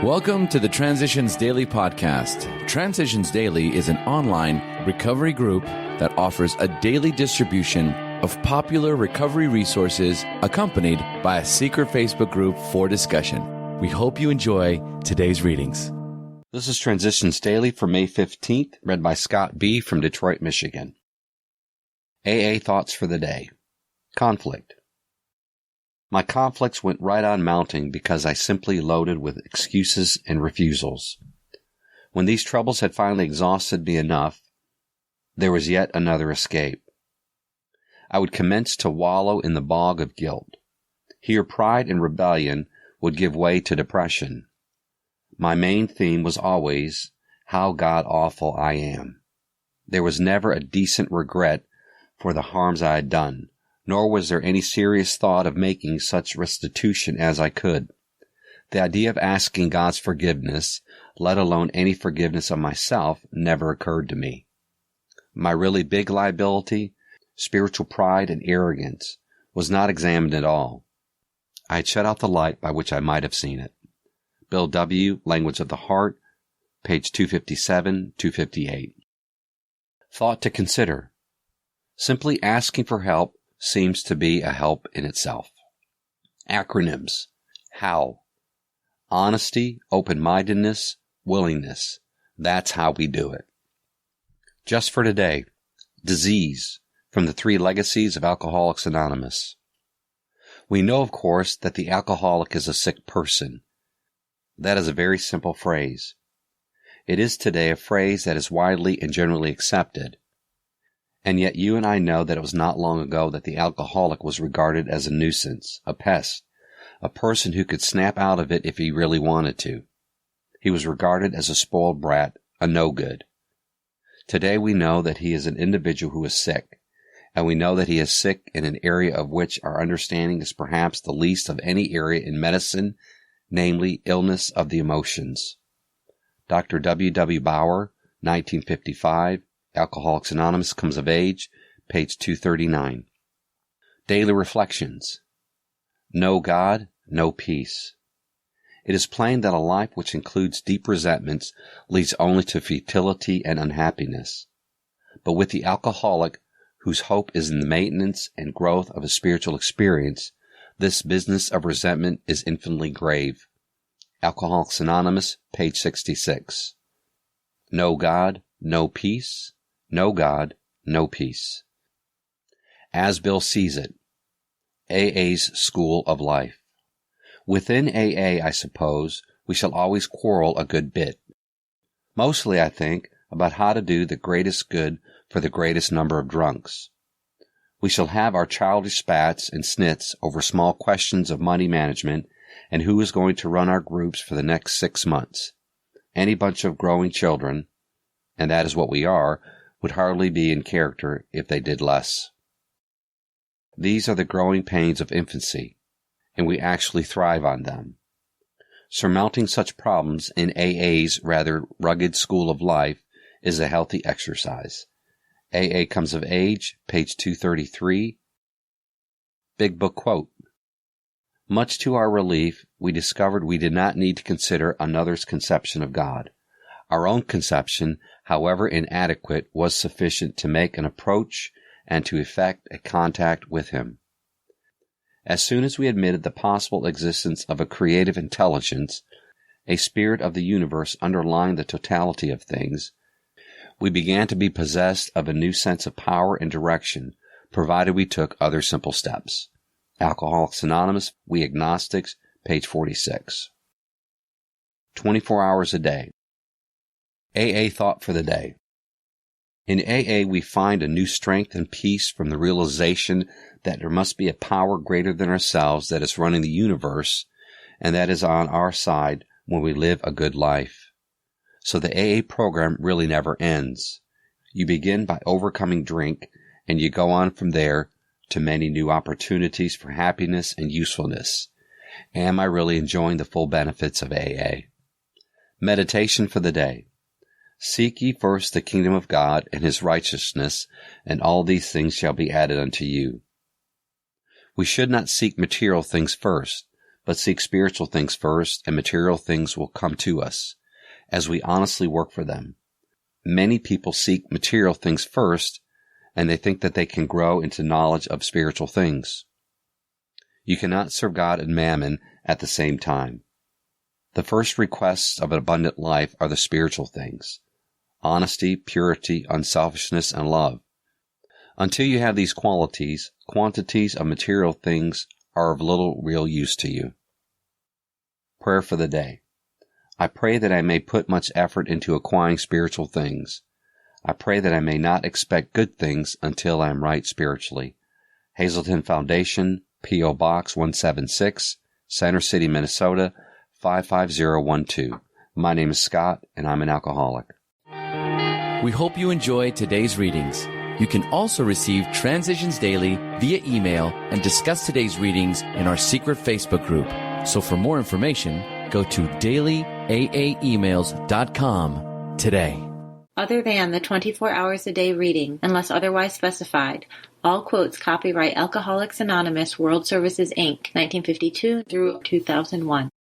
Welcome to the Transitions Daily podcast. Transitions Daily is an online recovery group that offers a daily distribution of popular recovery resources accompanied by a secret Facebook group for discussion. We hope you enjoy today's readings. This is Transitions Daily for May 15th, read by Scott B. from Detroit, Michigan. AA Thoughts for the Day. Conflict. My conflicts went right on mounting because I simply loaded with excuses and refusals. When these troubles had finally exhausted me enough, there was yet another escape. I would commence to wallow in the bog of guilt. Here pride and rebellion would give way to depression. My main theme was always, how god-awful I am. There was never a decent regret for the harms I had done, nor was there any serious thought of making such restitution as I could. The idea of asking God's forgiveness, let alone any forgiveness of myself, never occurred to me. My really big liability, spiritual pride and arrogance, was not examined at all. I had shut out the light by which I might have seen it. Bill W., Language of the Heart, page 257, 258. Thought to consider. Simply asking for help seems to be a help in itself. Acronyms. HOW. Honesty, open-mindedness, willingness. That's how we do it. Just for today. Disease, from the 3 legacies of Alcoholics Anonymous. We know, of course, that the alcoholic is a sick person. That is a very simple phrase. It is today a phrase that is widely and generally accepted. And yet you and I know that it was not long ago that the alcoholic was regarded as a nuisance, a pest, a person who could snap out of it if he really wanted to. He was regarded as a spoiled brat, a no-good. Today we know that he is an individual who is sick, and we know that he is sick in an area of which our understanding is perhaps the least of any area in medicine, namely illness of the emotions. Dr. W. W. Bauer, 1955, Alcoholics Anonymous Comes of Age, page 239. Daily Reflections. No God, no peace. It is plain that a life which includes deep resentments leads only to futility and unhappiness. But with the alcoholic, whose hope is in the maintenance and growth of a spiritual experience, this business of resentment is infinitely grave. Alcoholics Anonymous, page 66. No God, no peace. No God, no peace. As Bill sees it. AA's School of Life. Within AA, I suppose, we shall always quarrel a good bit. Mostly, I think, about how to do the greatest good for the greatest number of drunks. We shall have our childish spats and snits over small questions of money management and who is going to run our groups for the next 6 months. Any bunch of growing children, and that is what we are, would hardly be in character if they did less. These are the growing pains of infancy, and we actually thrive on them. Surmounting such problems in AA's rather rugged school of life is a healthy exercise. AA Comes of Age, page 233. Big Book Quote. Much to our relief, we discovered we did not need to consider another's conception of God. Our own conception, however inadequate, was sufficient to make an approach and to effect a contact with Him. As soon as we admitted the possible existence of a creative intelligence, a spirit of the universe underlying the totality of things, we began to be possessed of a new sense of power and direction, provided we took other simple steps. Alcoholics Anonymous, We Agnostics, page 46. 24 hours a day. AA Thought for the Day. In AA, we find a new strength and peace from the realization that there must be a power greater than ourselves that is running the universe, and that is on our side when we live a good life. So the AA program really never ends. You begin by overcoming drink, and you go on from there to many new opportunities for happiness and usefulness. Am I really enjoying the full benefits of AA? Meditation for the day. Seek ye first the kingdom of God and His righteousness, and all these things shall be added unto you. We should not seek material things first, but seek spiritual things first, and material things will come to us as we honestly work for them. Many people seek material things first, and they think that they can grow into knowledge of spiritual things. You cannot serve God and mammon at the same time. The first requests of an abundant life are the spiritual things: honesty, purity, unselfishness, and love. Until you have these qualities, quantities of material things are of little real use to you. Prayer for the day. I pray that I may put much effort into acquiring spiritual things. I pray that I may not expect good things until I am right spiritually. Hazelton Foundation, P.O. Box 176, Center City, Minnesota, 55012. My name is Scott, and I'm an alcoholic. We hope you enjoyed today's readings. You can also receive Transitions Daily via email and discuss today's readings in our secret Facebook group. So for more information, go to dailyaaemails.com today. Other than the 24 hours a day reading, unless otherwise specified, all quotes copyright Alcoholics Anonymous World Services, Inc., 1952 through 2001.